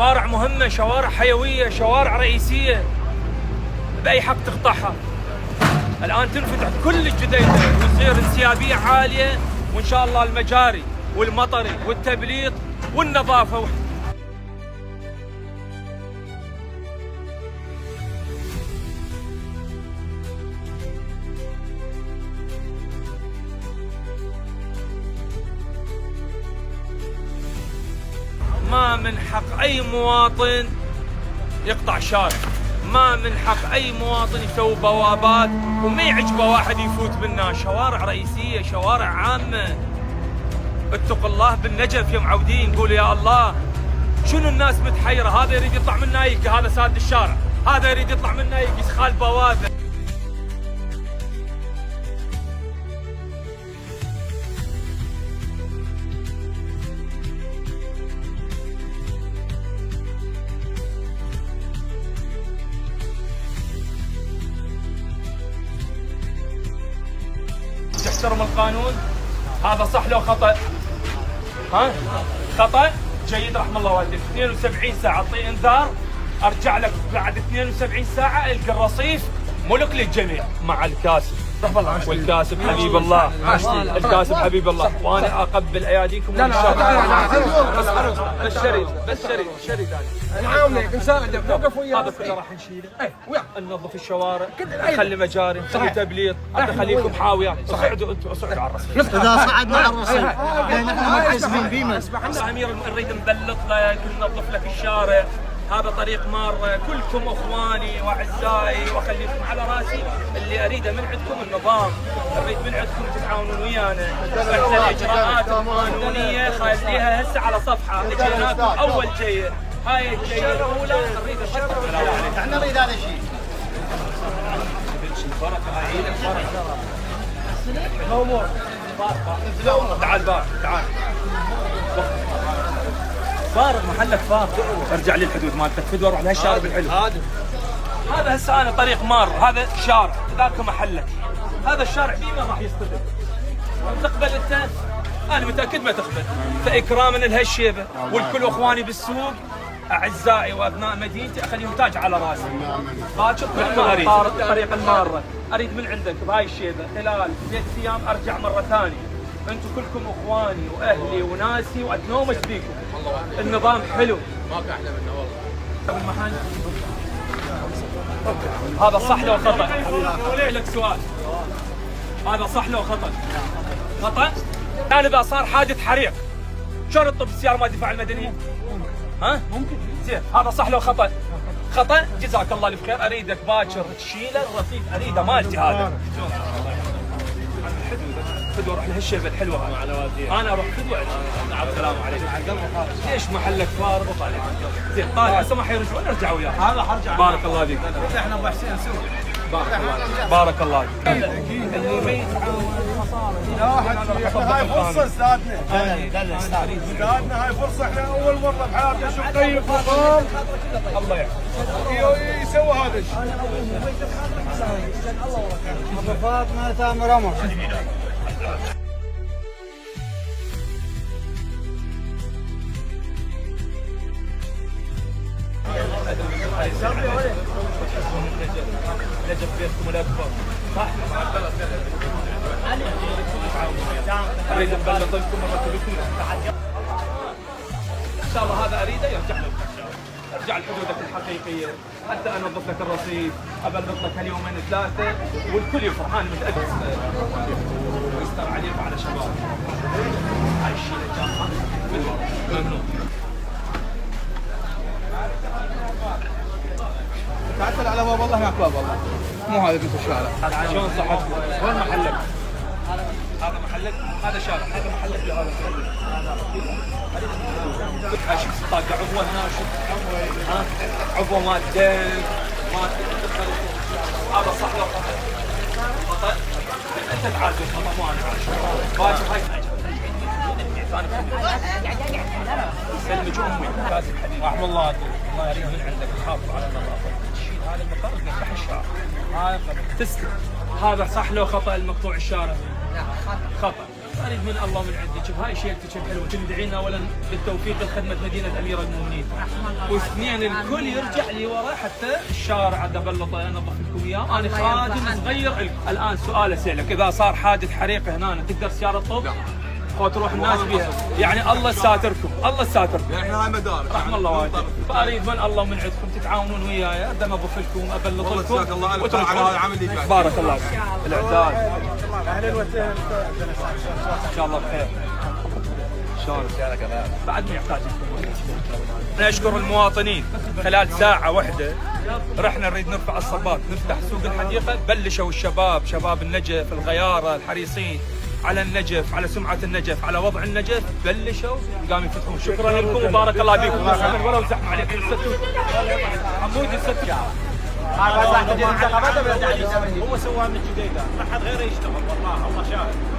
شوارع مهمة، شوارع حيوية، شوارع رئيسية، بأي حق تقطعها. الآن تنفتح كل الجديدة وتصير انسيابية عالية، وإن شاء الله المجاري والمطري والتبليط والنظافة. ما من حق أي مواطن يقطع شارع، ما من حق أي مواطن يسوي بوابات وما يعجبه واحد يفوت منها. شوارع رئيسية، شوارع عامة. اتقوا الله بالنجف يا معودين، قولوا يا الله. شنو الناس متحيرة؟ هذا يريد يطلع من نايك، هذا ساد الشارع، هذا يريد يطلع من نايك يسخال بوابة. تحترم القانون؟ هذا صح لو خطأ؟ ها؟ خطأ؟ جيد رحم الله والديك. 72 ساعة اعطي انذار، ارجع لك بعد 72 ساعة القى الرصيف ملك للجميع مع الكاسب. والكاسب حبيب الله، الكاسب حبيب الله، وانا اقبل اياديكم. لا بس شريد نعاونك نساعدك نوقف وياك. هذا كله راح نشيله. ننظف الشوارع، نخلي مجاري، نخلي تبليط، نخليكم حاويات. اصعدوا انتم، اصعدوا على الرصيف. اذا صعدنا على الرصيف لان احنا منحسبين بيمن. امير نريد نبلط لك، ننظف لك الشارع. هذا طريق مارة، كلكم اخواني واعزائي واخليكم على راسي. اللي اريده من عندكم النظام، اريد من عندكم تتعاونون ويانا. احنا الاجراءات القانونيه خليها هسه على صفحه. اجيناكم اول جيه، هاي الجيه الاولى نريد الشكر. احنا نريد هذا الشيء. تعال بار، تعال. فارغ محلك فارغ. ارجع لي الحدود مالتك، فدوى اروح لهالشارع الحلو. هذا هسه انا طريق مار، هذا شارع، ذاك محلك. هذا الشارع بما راح يصطدم. تقبل انت؟ انا متاكد ما تقبل. فاكراما لهالشيبه والكل اخواني بالسوق اعزائي وابناء مدينتي اخليهم تاج على راسي. باكر كل ما اريد طريق الماره، اريد من عندك بهاي الشيبه خلال 3 ايام ارجع مره ثانيه. انتم كلكم اخواني واهلي وناسي واتنومش بيكم. النظام حلو، ماكو احلى منه والله. المحل هذا صح لو خطا؟ لك سؤال، هذا صح لو خطا؟ خطا؟ يعني اذا صار حادث حريق شلون تطب السياره ما الدفاع المدني؟ ها؟ ممكن. زين، هذا صح لو خطا؟ خطا؟ جزاك الله الف خير. اريدك باكر تشيله الرصيف، اريده مالتي هذا. فدوى اروح لهالشيبه الحلوه انا اروح فدوى. السلام عليكم. ليش محلك فارغ وطالع؟ زين طالع هسه ما حيرجعون، نرجع وياك. هذا حرجع. بارك الله فيك. احنا ابو حسين سوق. بارك الله فيك. اللي ما يتعاون هاي فرصه استاذنا. استاذنا هاي فرصه، احنا اول مره بحياتنا نشوف طيب فخام الله يحفظك يسوي هذا الشيء. ابو فاطمه تامر عمر. نجف بيتكم الاكبر صح؟ اريد نبلط لكم مرتبكم ان شاء الله. هذا اريده يرجع لك، ارجع لحدودك الحقيقيه، حتى انظف لك الرصيف، ابلط لك اليومين 3 والكل يفرح. انا متاكد ويستر عليك وعلى شباب. هاي الشيء اللي ممنون. تعال على باب الله، هناك باب الله، مو هذا مثل الشارع. شلون صحتك؟ وين محلك؟ هذا محلك؟ هذا شارع، هذا محلك لهذا شوف طاقة عضوة هنا، شوف عضوة مال دم مال. هذا صح لو خطأ؟ انت تعال بالخطأ مو انا عارف. باكر هاي يسلمك امي. كاسب حبيبي رحم الله الله يريد من عندك تحافظ على النظافة. تشيل هذا المقر تفتح الشارع. هذا تسلم. هذا صح لو خطأ المقطوع الشارع؟ لا خطأ. اريد من الله ومن عندك. شوف هاي شيلتك حلوه، تدعينا اولا بالتوفيق لخدمه مدينه امير المؤمنين، واثنين الكل يرجع لي ورا حتى الشارع ابلطه انظف لكم اياه. انا خادم صغير لكم. الان سؤال اسالك، اذا صار حادث حريقه هنا تقدر سياره تطب؟ تروح الناس بها، يعني الله يساتركم، الله يساتركم. احنا هاي مدارك رحم الله والديك. فاريد من الله ومن عندكم تتعاونون وياي، ابدا اضيف لكم ابلط لكم. جزاك الله الف خير على هذا العمل اللي جاي. بارك الله فيك. الاعداد اهلا وسهلا ان شاء الله بخير. شلون؟ بعد ما يحتاج. نشكر المواطنين. خلال ساعة واحدة رحنا نريد نرفع الصبات، نفتح سوق الحديقة. بلشوا الشباب، شباب النجف، الغيارة، الحريصين على النجف، على سمعة النجف، على وضع النجف، بلشوا قاموا يفتحون. شكرا لكم وبارك الله فيكم. ولا زحمة عليكم الستوت. عمود الستوت. هو سواها من جديدة، ما حد غيره يشتغل والله الله شاهد.